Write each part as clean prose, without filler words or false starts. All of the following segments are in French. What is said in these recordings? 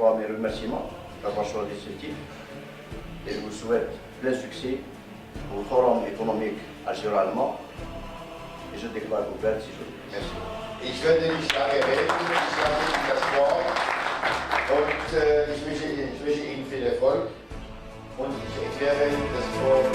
fois mes remerciements d'avoir choisi ce titre et je vous souhaite plein succès au Forum économique algéro-allemand et je déclare ouvert si je veux. Merci. Ich werde nicht lange reden, ich sage Ihnen das Wort und ich wünsche Ihnen viel Erfolg und ich erkläre Ihnen das Forum.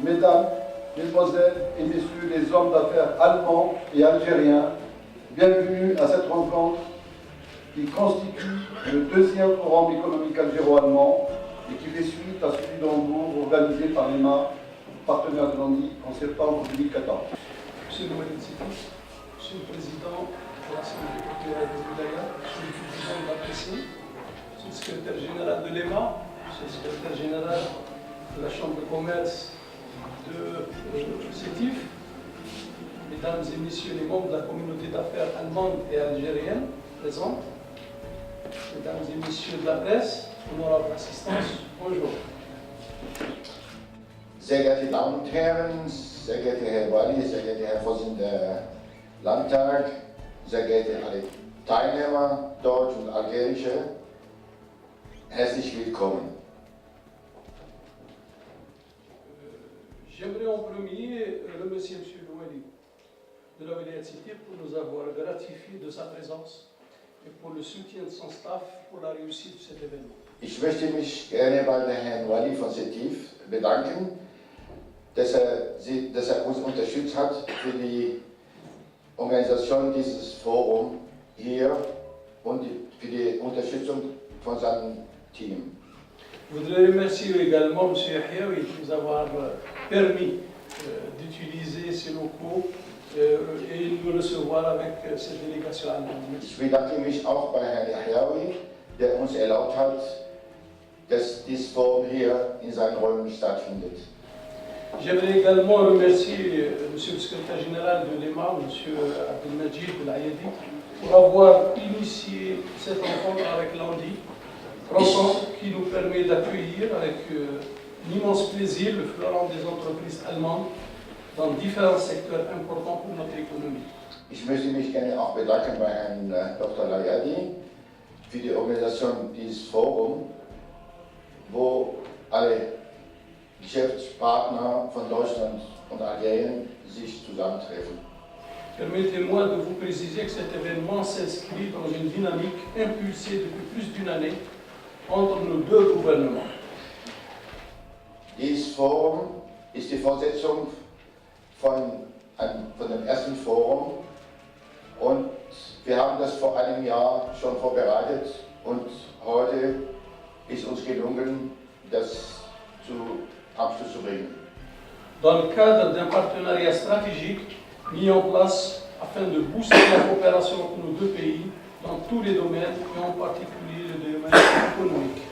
Mesdames, Mesdemoiselles et Messieurs les hommes d'affaires allemands et algériens, bienvenue à cette rencontre qui constitue le deuxième forum économique algéro-allemand et qui fait suite à celui d'Hambourg organisé par l'EMA, partenaire de l'ANDI, en septembre 2014. Monsieur le Monsieur le Président de l'Assemblée populaire de Wilaya, Monsieur le Président de l'APC, Monsieur le Secrétaire général de l'EMA, Monsieur le Secrétaire général de la Chambre de commerce de CETIF, Mesdames et Messieurs les membres de la communauté d'affaires allemande et algérienne présents, Mesdames et Messieurs de la presse, honorable assistance, bonjour. Sehr geehrte Damen und Herren, sehr geehrter Herr Wali, sehr geehrter Herr Vorsitzender Landtag, sehr geehrte alle Teilnehmer, deutsche und algerische, herzlich willkommen. J'aimerais en premier remercier M. Louali de la Wilaya de Sétif pour nous avoir gratifié de sa présence et pour le soutien de son staff pour la réussite de cet événement. Ich möchte mich gerne bei der Herrn Wali von CETIF bedanken, dass er uns unterstützt hat für die Organisation dieses Forums hier und für die Unterstützung von seinem Team. Je voudrais remercier également M. Yahyaoui de nous avoir permis d'utiliser ces locaux et de nous recevoir avec cette délégation allemande. Ich bedanke mich auch bei Herrn Yahyaoui, der uns erlaubt hat, dass dieses Forum hier in seinen Räumen stattfindet. J'aimerais également remercier M. le Secrétaire général de l'EMA, M. Abdelmajid El-Ayadi, pour avoir initié cette rencontre avec l'ANDI, rencontre qui nous permet d'accueillir avec l'immense plaisir le fleuron des entreprises allemandes dans différents secteurs importants pour notre économie. Ich möchte mich gerne auch bedanken bei Herrn Dr. Layadi für die Organisation dieses Forums, wo alle Geschäftspartner von Deutschland und Algerien sich zusammentreffen. Permettez-moi de vous préciser que cet événement s'inscrit dans une dynamique impulsée depuis plus d'une année entre nos deux gouvernements. Dieses Forum ist die Fortsetzung von dem ersten Forum und wir haben das vor einem Jahr schon vorbereitet und heute ist uns gelungen, das zu Abschluss zu bringen. Dans le cadre d'un partenariat stratégique mis en place afin de booster la coopération entre nos deux pays dans tous les domaines et en particulier le domaine économique.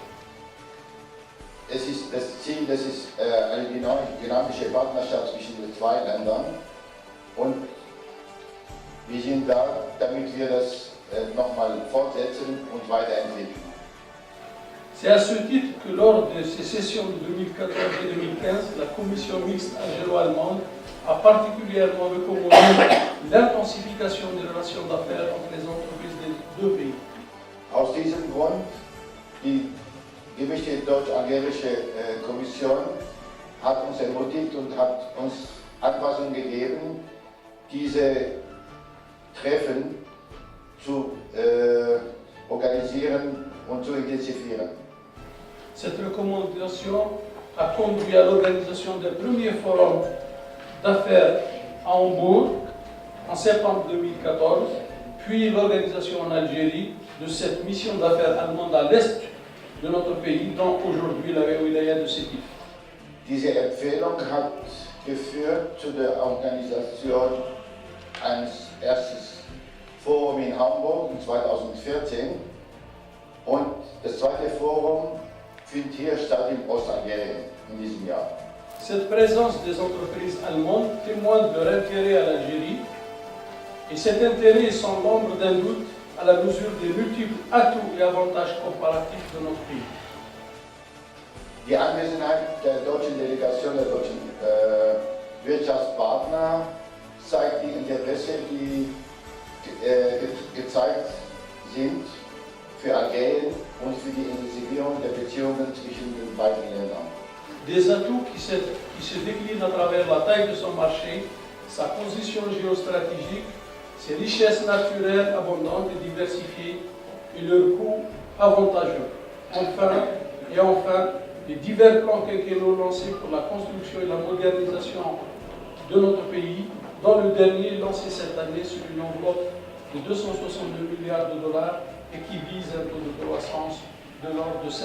Das Ziel, das ist eine dynamische Partnerschaft zwischen den zwei Ländern und wir sind da, damit wir das nochmal fortsetzen und weiterentwickeln. C'est à ce titre que lors de ces sessions de 2014 et 2015, la Commission mixte algéro-allemande a particulièrement recommandé l'intensification des relations d'affaires entre les entreprises des deux pays. Aus diesem Grund, die gemischte deutsch-algerische Kommission hat uns ermutigt und hat uns Anweisungen gegeben, diese Treffen zu organisieren und zu intensivieren. Cette recommandation a conduit à l'organisation d'un premier forum d'affaires à Hambourg en septembre 2014, puis l'organisation en Algérie de cette mission d'affaires allemande à l'est de notre pays, dont aujourd'hui la wilaya de Sétif. Diese Empfehlung hat geführt zu der Organisation eines ersten Forum in Hamburg in 2014 und das zweite Forum findet hier statt in Ostalgerien in diesem Jahr. Cette présence des entreprises allemandes témoigne de leur intérêt à l'Algérie et cet intérêt est sans l'ombre d'un doute à la mesure des multiples atouts et avantages comparatifs de notre pays. Die Anwesenheit der deutschen Delegation, der deutschen Wirtschaftspartner zeigt die Interesse, die gezeigt sind für Algerien und für die Intensivierung der Beziehungen zwischen den beiden Ländern. Des atouts qui se déclinent à travers la taille de son marché, sa position géostratégique, ses richesses naturelles abondantes et diversifiées et leurs coûts avantageux. Enfin, les divers plans quinquennaux lancés pour la construction et la modernisation de notre pays, dont le dernier lancé cette année sur une enveloppe de 262 milliards de dollars et qui vise un taux de croissance de l'ordre de 7%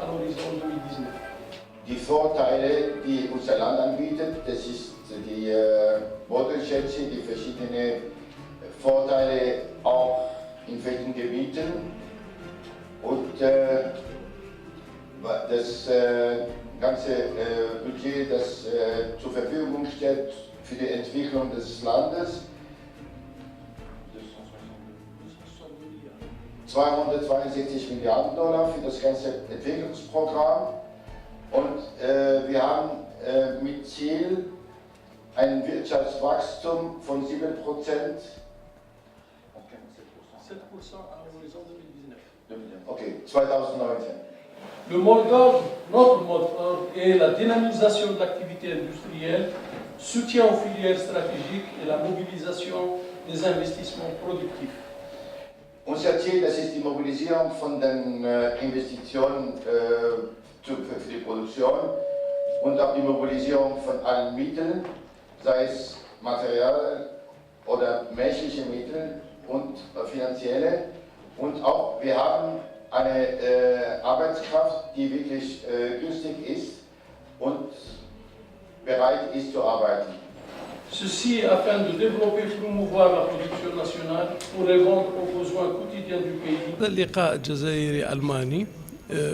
à l'horizon 2019. Die Vorteile, die unser Land anbietet, das ist die Bodenschätze, die verschiedenen Vorteile auch in welchen Gebieten und das ganze Budget, das zur Verfügung steht für die Entwicklung des Landes. 262 Milliarden Dollar für das ganze Entwicklungsprogramm und wir haben mit Ziel ein Wirtschaftswachstum von 7%. 7% à l'horizon 2019. Okay, 2019. Le mot d'ordre, notre mot d'ordre est la dynamisation de l'activité industrielle, soutien aux filières stratégiques et la mobilisation des investissements productifs. Unser Ziel, das ist die Mobilisierung von den Investitionen für die Produktion und auch die Mobilisierung von allen Mitteln, sei es Material oder menschliche Mittel und finanzielle. Und auch wir haben eine Arbeitskraft, die wirklich günstig ist und bereit ist zu arbeiten. Ceci afin de développer et promouvoir la production nationale pour répondre aux besoins quotidiens du pays. هذا اللقاء الجزائري ألماني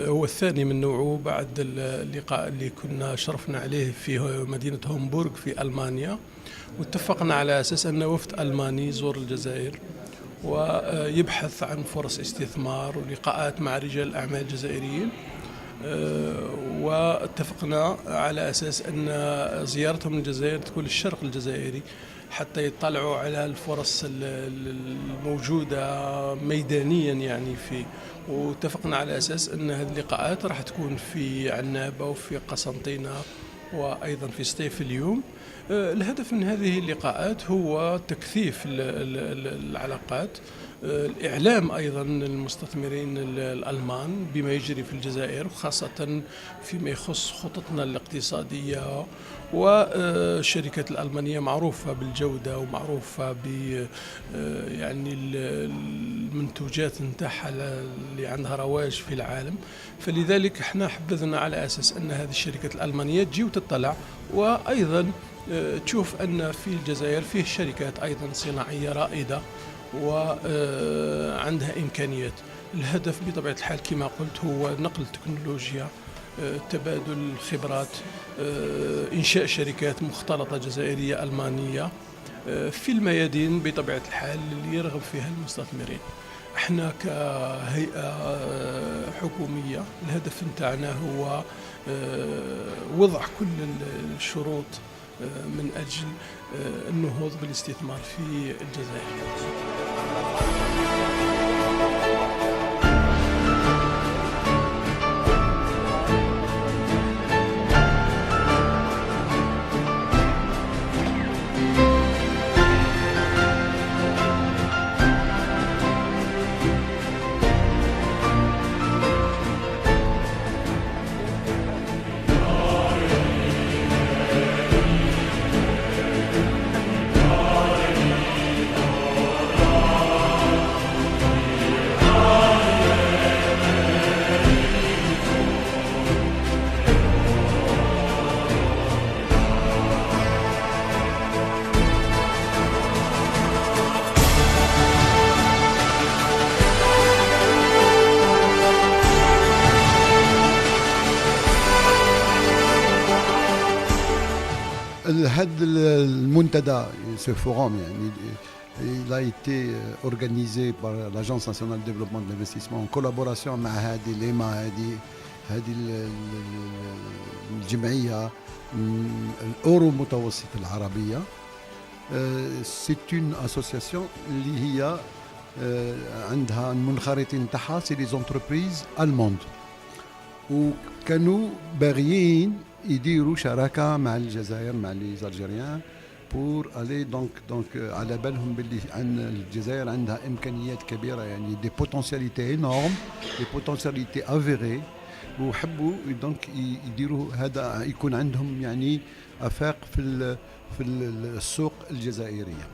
هو الثاني من نوعه بعد اللقاء اللي كنا شرفنا عليه في مدينة هامبورغ في ألمانيا، واتفقنا على أساس أن وفد ألماني يزور الجزائر ويبحث عن فرص استثمار ولقاءات مع رجال الأعمال الجزائريين، واتفقنا على أساس أن زيارتهم للجزائر تكون للشرق الجزائري حتى يطلعوا على الفرص الموجودة ميدانيا يعني واتفقنا على أساس أن هذه اللقاءات راح تكون في عنابة وفي قسنطينة وأيضا في سطيف اليوم. الهدف من هذه اللقاءات هو تكثيف العلاقات، الإعلام أيضا المستثمرين الألمان بما يجري في الجزائر، وخاصة فيما يخص خططنا الاقتصادية، والشركات الألمانية معروفة بالجودة ومعروفة ب يعني المنتوجات نتاعها اللي عندها رواج في العالم، فلذلك احنا حبذنا على أساس أن هذه الشركات الألمانية تجي وتطلع، وأيضا تشوف أن في الجزائر فيه شركات أيضا صناعية رائدة وعندها إمكانيات. الهدف بطبيعة الحال كما قلت هو نقل التكنولوجيا، تبادل الخبرات، إنشاء شركات مختلطة جزائرية ألمانية في الميادين بطبيعة الحال اللي يرغب فيها المستثمرين. احنا كهيئة حكومية الهدف نتاعنا هو وضع كل الشروط من أجل النهوض بالاستثمار في الجزائر. هذا المنتدى ce forum يعني il a été organisé par l'Agence nationale de développement de l'investissement en collaboration مع هذه ليما هذه الجمعية الأورو متوسط العربية. C'est une association اللي هي عندها المنخرطين تاعها سي لي زونتربريز ألموند، وكانوا باغيين يديروا شراكة مع الجزائر مع لي زالجيريان بور الي دونك على بالهم باللي عن الجزائر عندها امكانيات كبيره يعني دي بوتنسياليتي انورم دي بوتنسياليتي افيري، وحبوا دونك يديروا هذا يكون عندهم يعني افاق في السوق الجزائريه.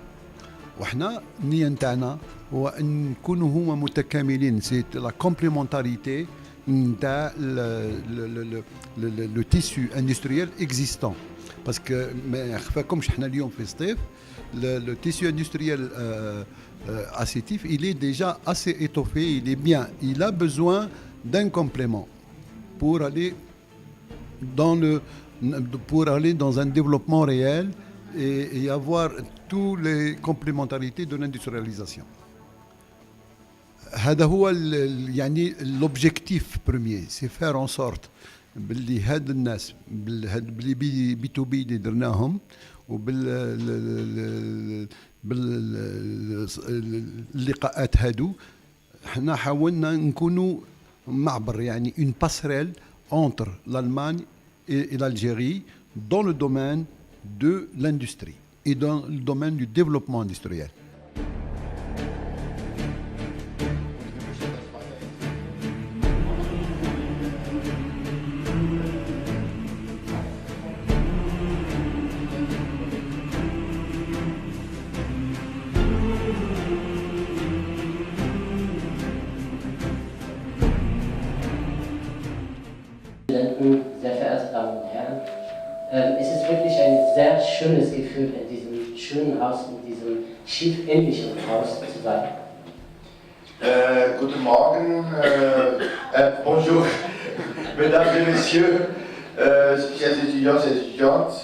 وحنا النيه نتاعنا هو ان نكونوا هما متكاملين، سي لا كومبليمونتاريتي نتاع لو تيسو اندستريال اكزيستون. باسكو ما يخفاكمش حنا اليوم في الصيف le tissu industriel acétif il est déjà assez étoffé, il est bien, il a besoin d'un complément pour aller dans un développement réel et avoir toutes les complémentarités de l'industrialisation. هذا هو يعني l'objectif premier, c'est faire en sorte باللي هاد الناس باللي بي تو بي اللي درناهم باللقاءات هادو حنا حاولنا نكونوا معبر يعني une passerelle entre l'Allemagne et l'Algérie dans le domaine de l'industrie et dans le domaine du développement industriel. Sehr verehrte Damen und Herren, es ist wirklich ein sehr schönes Gefühl, in diesem schönen Haus, in diesem schiffähnlichen Haus zu sein. Guten Morgen, bonjour, mesdames et messieurs, chers étudiants et étudiantes.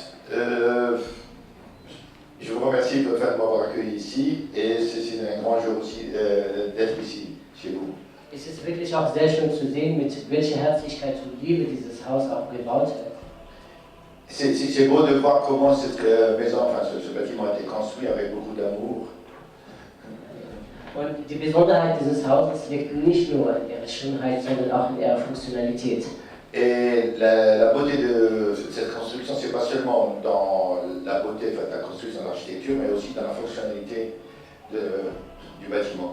Je vous remercie de m'avoir accueilli ici et c'est un grand jour aussi d'être ici, chez vous. Es ist wirklich auch sehr schön zu sehen, mit welcher Herzlichkeit und Liebe dieses Haus auch gebaut wird. C'est beau de voir comment cette maison, enfin ce bâtiment a été construit avec beaucoup d'amour. Und die Besonderheit dieses Hauses liegt nicht nur in ihrer Schönheit, sondern auch in ihrer Funktionalität. Et la beauté de cette construction, c'est pas seulement dans la beauté de la construction de l'architecture, mais aussi dans la fonctionnalité du bâtiment.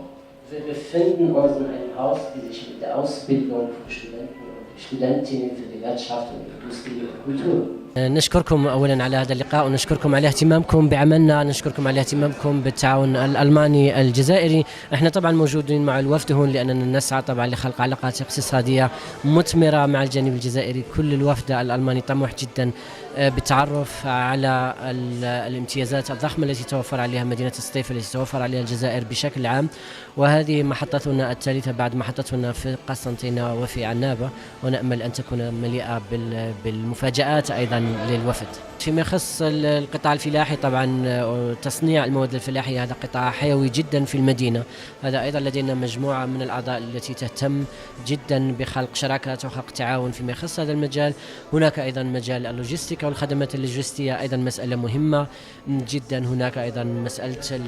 Wir befinden uns in einem Haus, das sich mit der Ausbildung von Studenten und Studentinnen für die Wirtschaft und Industrie und Kultur. نشكركم اولا على هذا اللقاء ونشكركم على اهتمامكم بعملنا، نشكركم على اهتمامكم بالتعاون الالماني الجزائري. احنا طبعا موجودين مع الوفد هون لاننا نسعى طبعا لخلق علاقات اقتصاديه مثمره مع الجانب الجزائري. كل الوفد الالماني طموح جدا بالتعرف على الامتيازات الضخمه التي توفر عليها مدينه الصيف، التي توفر عليها الجزائر بشكل عام، وهذه محطتنا الثالثه بعد محطتنا في قسنطينه وفي عنابه، ونامل ان تكون مليئه بالمفاجآت ايضا للوفد. فيما يخص القطاع الفلاحي طبعا تصنيع المواد الفلاحية هذا قطاع حيوي جدا في المدينة. هذا أيضا لدينا مجموعة من الأعضاء التي تهتم جدا بخلق شراكات وخلق تعاون فيما يخص هذا المجال. هناك أيضا مجال اللوجستيكا والخدمات اللوجستية أيضا مسألة مهمة جدا. هناك أيضا مسألة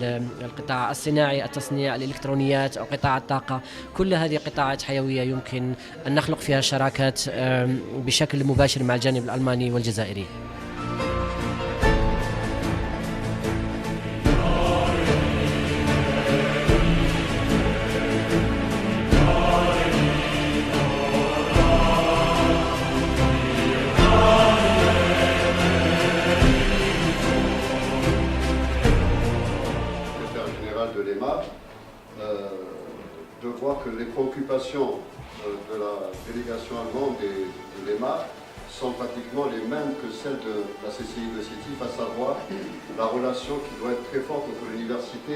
القطاع الصناعي، التصنيع، الإلكترونيات أو قطاع الطاقة. كل هذه قطاعات حيوية يمكن أن نخلق فيها شراكات بشكل مباشر مع الجانب الألماني والجزائري. de voir que les préoccupations de la délégation allemande et de l'EMA sont pratiquement les mêmes que celles de la CCI de Sétif, à savoir la relation qui doit être très forte entre l'université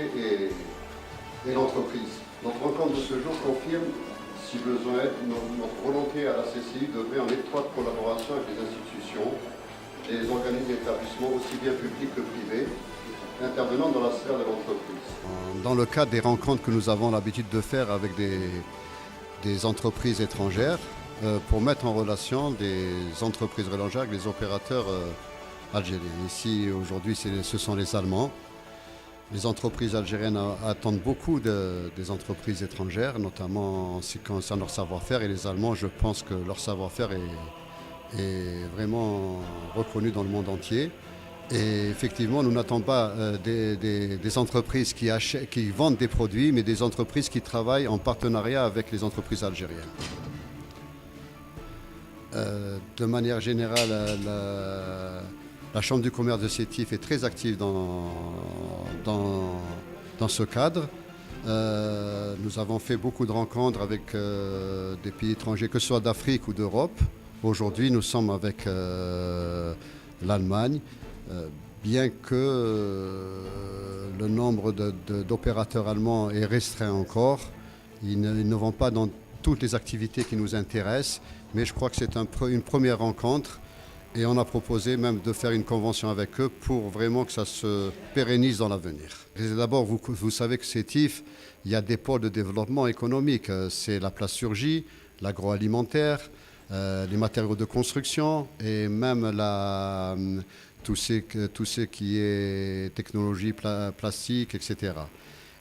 et l'entreprise. Notre rencontre de ce jour confirme, si besoin est, notre volonté à la CCI d'œuvrer en étroite collaboration avec les institutions les organismes et établissements, aussi bien publics que privés, intervenant dans la sphère de l'entreprise. Dans le cadre des rencontres que nous avons l'habitude de faire avec des entreprises étrangères, pour mettre en relation des entreprises étrangères avec les opérateurs algériens. Ici, aujourd'hui, ce sont les Allemands. Les entreprises algériennes attendent beaucoup des entreprises étrangères, notamment en ce qui concerne leur savoir-faire. Et les Allemands, je pense que leur savoir-faire est vraiment reconnu dans le monde entier. Et effectivement, nous n'attendons pas des entreprises qui vendent des produits, mais des entreprises qui travaillent en partenariat avec les entreprises algériennes. De manière générale, la Chambre du commerce de Sétif est très active dans ce cadre. Nous avons fait beaucoup de rencontres avec des pays étrangers, que ce soit d'Afrique ou d'Europe. Aujourd'hui, nous sommes avec l'Allemagne, bien que le nombre d'opérateurs allemands est restreint encore. Ils ne vont pas dans toutes les activités qui nous intéressent, mais je crois que c'est une première rencontre. Et on a proposé même de faire une convention avec eux pour vraiment que ça se pérennise dans l'avenir. D'abord, vous savez que Sétif, il y a des pôles de développement économique. C'est la plasturgie, l'agroalimentaire, les matériaux de construction et même tout ce qui est technologie plastique, etc.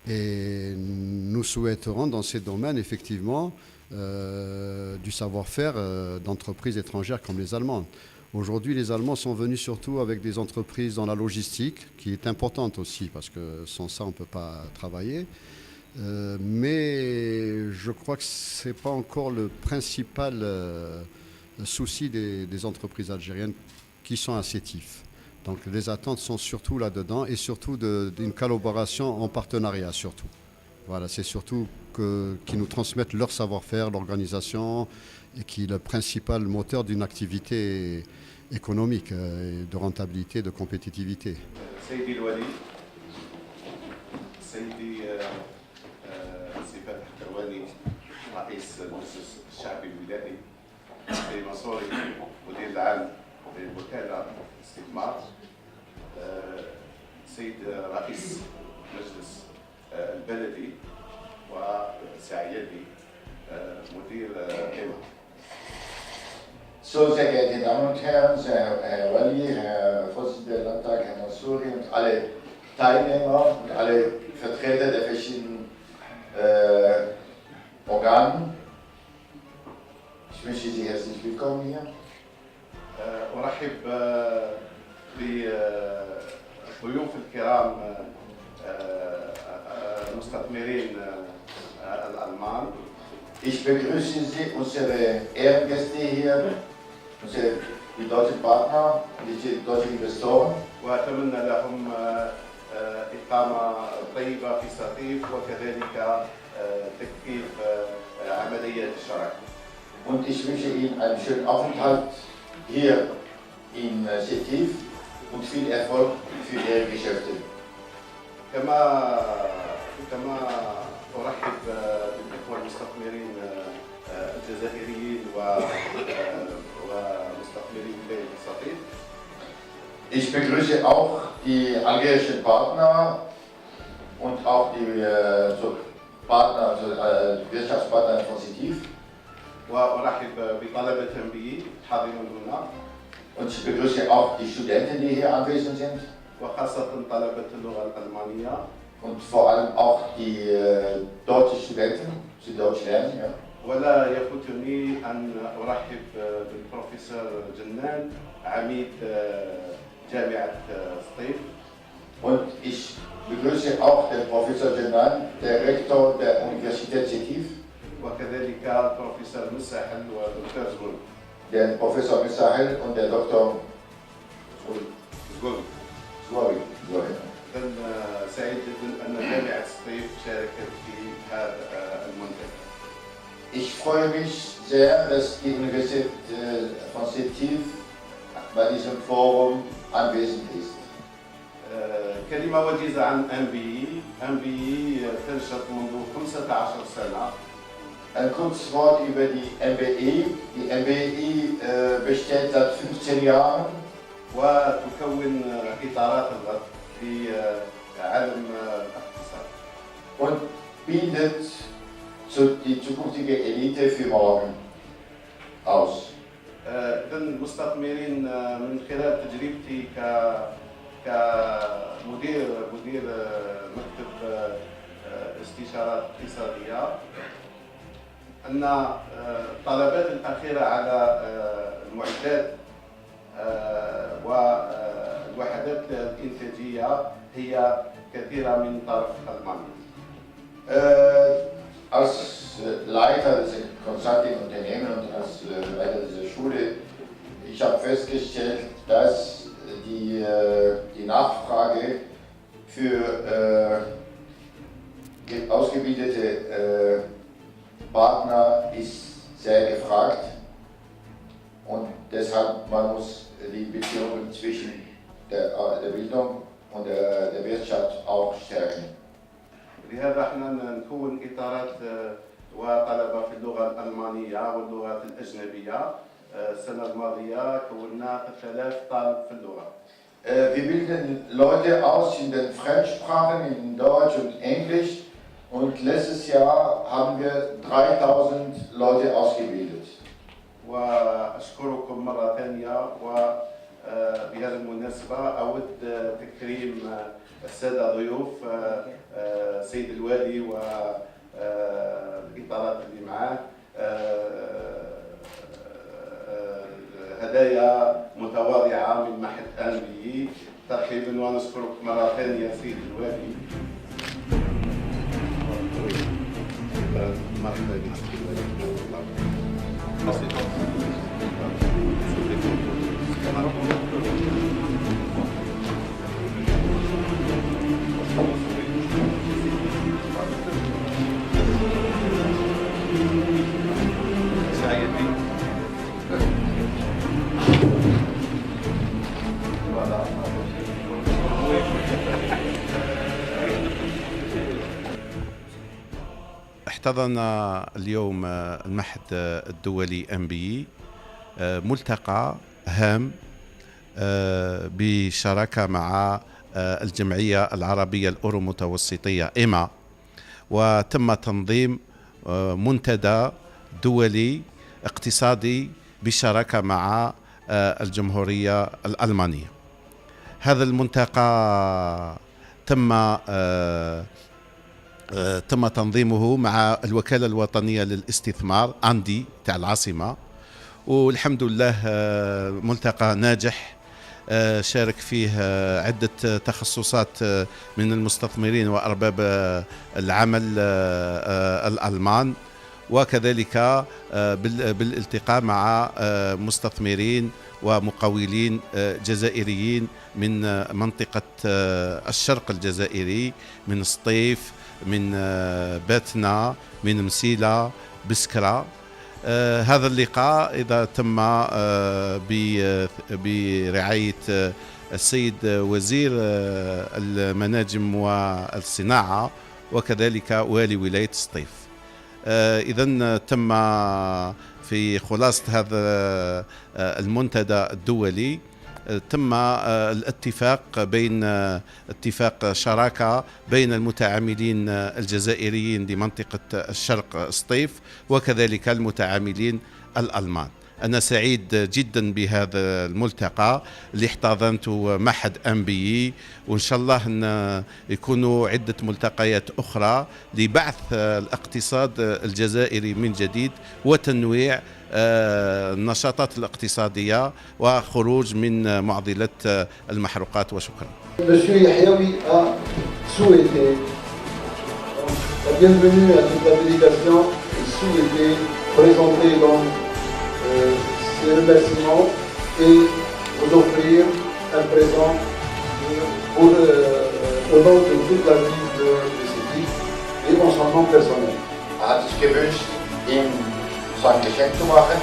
Et nous souhaiterons dans ces domaines, effectivement, du savoir-faire d'entreprises étrangères comme les Allemandes. Aujourd'hui, les Allemands sont venus surtout avec des entreprises dans la logistique, qui est importante aussi, parce que sans ça, on ne peut pas travailler. Mais je crois que ce n'est pas encore le principal souci des entreprises algériennes qui sont à Sétif. Donc les attentes sont surtout là-dedans et surtout d'une collaboration en partenariat surtout. Voilà, c'est surtout qu'ils nous transmettent leur savoir-faire, l'organisation, et qui est le principal moteur d'une activité économique, de rentabilité, de compétitivité. سيدي الولي سيدي سي فتح كرواني رئيس المجلس الشعبي الولائي سي منصوري مدير العام للوكالة الاستثمار سيد رئيس المجلس البلدي وسعيدي مدير قمة. So, sehr geehrte Damen und Herren, Herr Wali, Herr Vorsitzender der Landtag, Herr Mansouri und alle Teilnehmer und alle Vertreter der verschiedenen Organen. Ich wünsche Sie herzlich willkommen hier. أرحب بالضيوف الكرام المستثمرين الألمان. Ich begrüße Sie, unsere Ehrengäste hier, die deutschen Partner, die deutschen Investoren. وأتمنى لهم إقامة طيبة في سقيف وكذلك تكثيف عملية الشراكة. Und ich wünsche Ihnen einen schönen Aufenthalt hier in Sétif und viel Erfolg für Ihre Geschäfte. كما أرحب بالإخوة المستثمرين الجزائريين ومستثمرين ولاية السقيف. Ich begrüße auch die algerischen Partner und auch die Partner, Wirtschaftspartner von Sétif. وأرحب بطلبة MBA حاضرون هنا. Und ich begrüße auch die Studenten, die hier anwesend sind. وخاصة طلبة اللغة الألمانية. Und vor allem auch die deutschen Studenten, die Deutsch lernen. Ja. ولا يفوتني أن أرحب بالبروفيسور جنان عميد جامعة سطيف. Und ich begrüße auch den Professor Jenan, der Rektor der Universität Sétif. وكذلك البروفيسور مساحل ودكتور زغول. Der Professor Missahel und der Dr. زغول. سعيد جدا أن جامعة سطيف شاركت في هذا المنتدى. Ich freue mich sehr, dass die Universität von Sétif bei diesem Forum anwesend ist. كلمة وجيزة عن MBE تنشط منذ 15 سنة. Ein kurzes Wort über die MBE. Die MBE besteht seit 15 Jahren. وتكون إطارات الغد في عالم الاقتصاد. Und bildet die zukünftige Elite für morgen aus. المستثمرين من خلال تجربتي كمدير مكتب استشارات اقتصادية أن الطلبات الأخيرة على المعدات والوحدات الإنتاجية هي كثيرة من طرف ألمانيا. Als Leiter des Consulting-Unternehmens und als Leiter dieser Schule, ich habe festgestellt, dass die Nachfrage für ausgebildete Partner ist sehr gefragt und deshalb man muss die Beziehungen zwischen der Bildung und der Wirtschaft auch stärken. لهذا احنا نكون اطارات وطلبه في اللغه الالمانيه واللغات الاجنبيه. السنه الماضيه كونا 3000 طالب في اللغه. Wir bilden Leute aus in den Fremdsprachen, in Deutsch und Englisch. Und letztes Jahr haben wir 3000 Leute ausgebildet. وأشكركم مرة ثانية وبهذه المناسبة أود تكريم السادة ضيوف سيد الوالي والإطارات اللي معاه هدايا متواضعة من معهد أنبي. ترحيبا ونشكرك مرة ثانية سيد الوالي. احتضن اليوم المعهد الدولي MBE ملتقى هام بشراكة مع الجمعية العربية الأورو متوسطية إيما، وتم تنظيم منتدى دولي اقتصادي بشراكة مع الجمهورية الألمانية. هذا الملتقى تم تنظيمه مع الوكالة الوطنية للاستثمار أندي تاع العاصمة، والحمد لله ملتقى ناجح شارك فيه عدة تخصصات من المستثمرين وأرباب العمل الألمان، وكذلك بالالتقاء مع مستثمرين ومقاولين جزائريين من منطقة الشرق الجزائري، من سطيف، من باتنا، من مسيلة، بسكرة. هذا اللقاء إذا تم برعاية السيد وزير المناجم والصناعة وكذلك والي ولاية سطيف. إذن تم في خلاصة هذا المنتدى الدولي تم الاتفاق بين اتفاق شراكة بين المتعاملين الجزائريين لمنطقة الشرق سطيف وكذلك المتعاملين الألمان. أنا سعيد جدا بهذا الملتقى اللي احتضنته معهد MBE، وإن شاء الله أن يكونوا عدة ملتقيات أخرى لبعث الاقتصاد الجزائري من جديد وتنويع النشاطات الاقتصادية وخروج من معضلة المحروقات. وشكرا. Monsieur Yahyaoui a souhaité la bienvenue à toute la délégation et souhaité présenter donc ses remerciements et vous offrir un présent au nom de toute la vie de Sidi et en son nom personnel. Er hat sich gewünscht, ihm so ein Geschenk zu machen,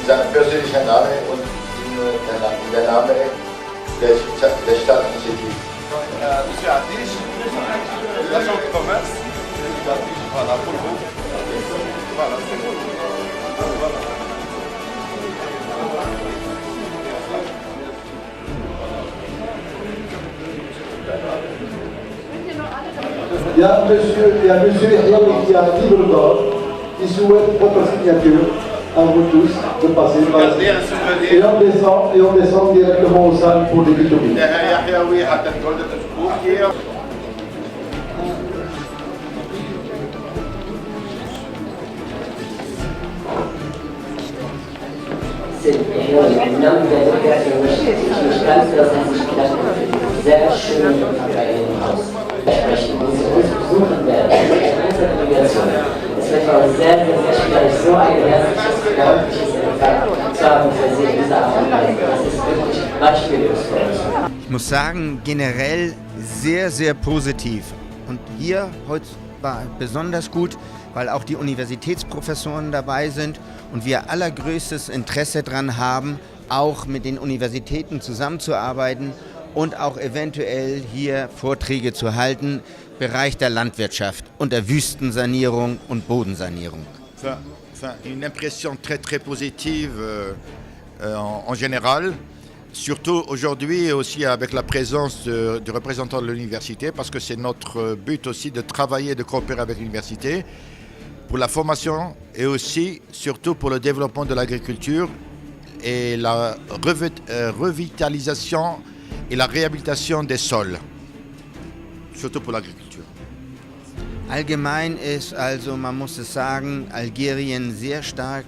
in seinem persönlichen Namen und in der Name der Stadt Sidi. Monsieur Adish, la chambre de commerce, voilà pour vous. Voilà, c'est bon. Voilà. Il y a monsieur Yahya qui a un livre d'or qui souhaite votre signature à vous tous de passer par et on descend directement aux salles pour des vidéos. sehr schön Haus sprechen, wo Sie uns besuchen werden, in unserer Delegation. Es wird uns sehr, sehr, sehr schwierig, so ein herzliches, freundliches Empfang zu haben für Sie in dieser Art und Weise. Das ist wirklich beispiellos für uns. Ich muss sagen, generell sehr, sehr positiv. Und hier heute war besonders gut, weil auch die Universitätsprofessoren dabei sind und wir allergrößtes Interesse daran haben, auch mit den Universitäten zusammenzuarbeiten und auch eventuell hier Vorträge zu halten im Bereich der Landwirtschaft und der Wüstensanierung und Bodensanierung. Une impression très très positive en général, surtout aujourd'hui et aussi avec la présence du représentant de l'université, parce que c'est notre but aussi de travailler, de coopérer avec l'université pour la formation et aussi surtout pour le développement de l'agriculture et la revitalisation et la réhabilitation des sols, surtout pour l'agriculture. Allgemein ist also, man muss es sagen, Algerien sehr stark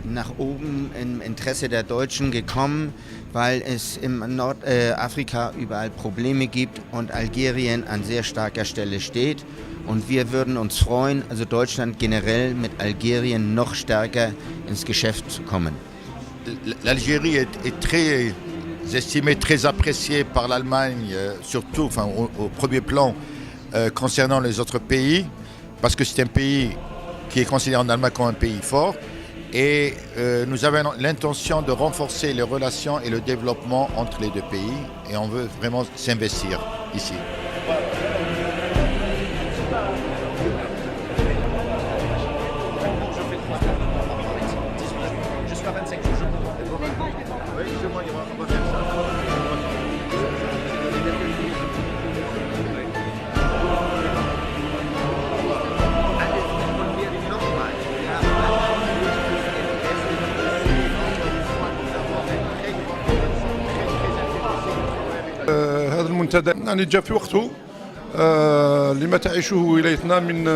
nach oben im Interesse der Deutschen gekommen, weil es in Nordafrika überall Probleme gibt und Algerien an sehr starker Stelle steht. Und wir würden uns freuen, also Deutschland generell mit Algerien noch stärker ins Geschäft zu kommen. L'Algérie est très estimée, très appréciée par l'Allemagne, surtout au premier plan concernant les autres pays, parce que c'est un pays qui est considéré en Allemagne comme un pays fort. Et nous avons l'intention de renforcer les relations et le développement entre les deux pays. Et on veut vraiment s'investir ici. هذا المنتدى يعني جاء في وقته لما تعيشه ولايتنا من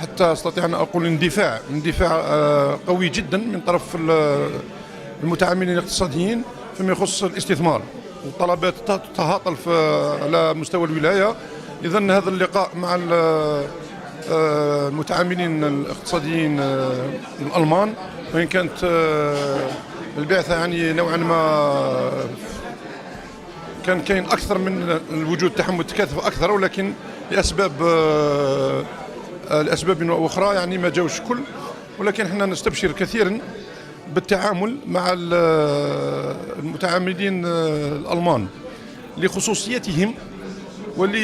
حتى استطيع ان اقول اندفاع قوي جدا من طرف المتعاملين الاقتصاديين فيما يخص الاستثمار والطلبات تتهاطل على مستوى الولايه. اذا هذا اللقاء مع المتعاملين الاقتصاديين الالمان وان كانت البعثه يعني نوعا ما كان كاين اكثر من الوجود تحمل تكاثف اكثر، ولكن لاسباب اخرى يعني ما جاوش الكل، ولكن احنا نستبشر كثيرا بالتعامل مع المتعاملين الالمان لخصوصيتهم ول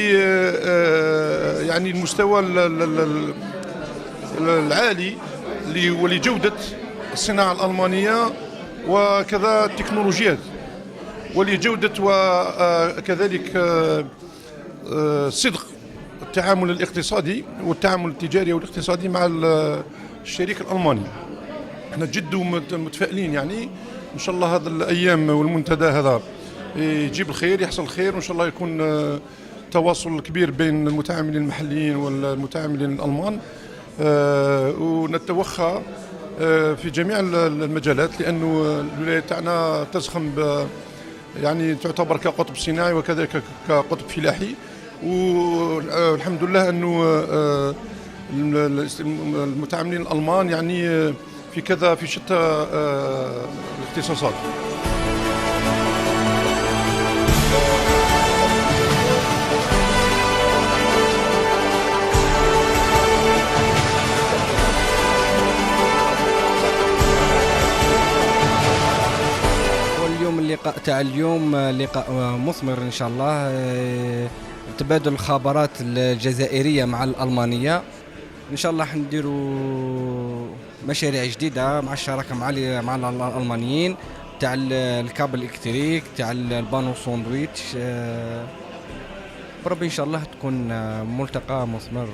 يعني المستوى العالي ولجوده الصناعه الالمانيه وكذا التكنولوجيات ولجودة وكذلك صدق التعامل الاقتصادي والتعامل التجاري والاقتصادي مع الشريك الألماني. احنا جد متفائلين يعني ان شاء الله هذا الايام والمنتدى هذا يجيب الخير، يحصل خير، وان شاء الله يكون تواصل كبير بين المتعاملين المحليين والمتعاملين الالمان، ونتوخى في جميع المجالات، لانه الولايه تاعنا تزخم يعني تعتبر كقطب صناعي وكذلك كقطب فلاحي، والحمد لله انه المتعاملين الالمان يعني في شتى الاختصاصات. اللقاء تاع اليوم لقاء مثمر ان شاء الله، تبادل الخبرات الجزائريه مع الالمانيه، ان شاء الله حنديروا مشاريع جديده مع الشراكه مع الالمانيين تاع الكابل الالكتريك، تاع البانو ساندويتش، وربي ان شاء الله تكون ملتقى مثمر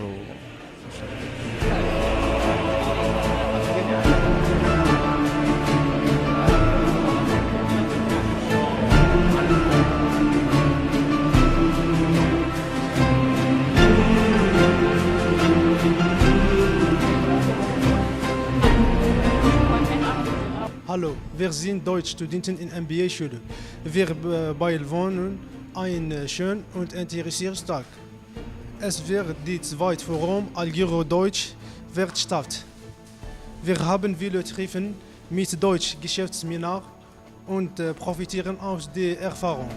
Hallo, wir sind Deutschstudenten in MBA-Schule. Wir wohnen ein schön und interessiertes Tag. Es wird die zweite Forum Algero-Deutsch Wirtschaft. Wir haben viele Treffen mit Deutsch Geschäftsseminar und profitieren aus der Erfahrung.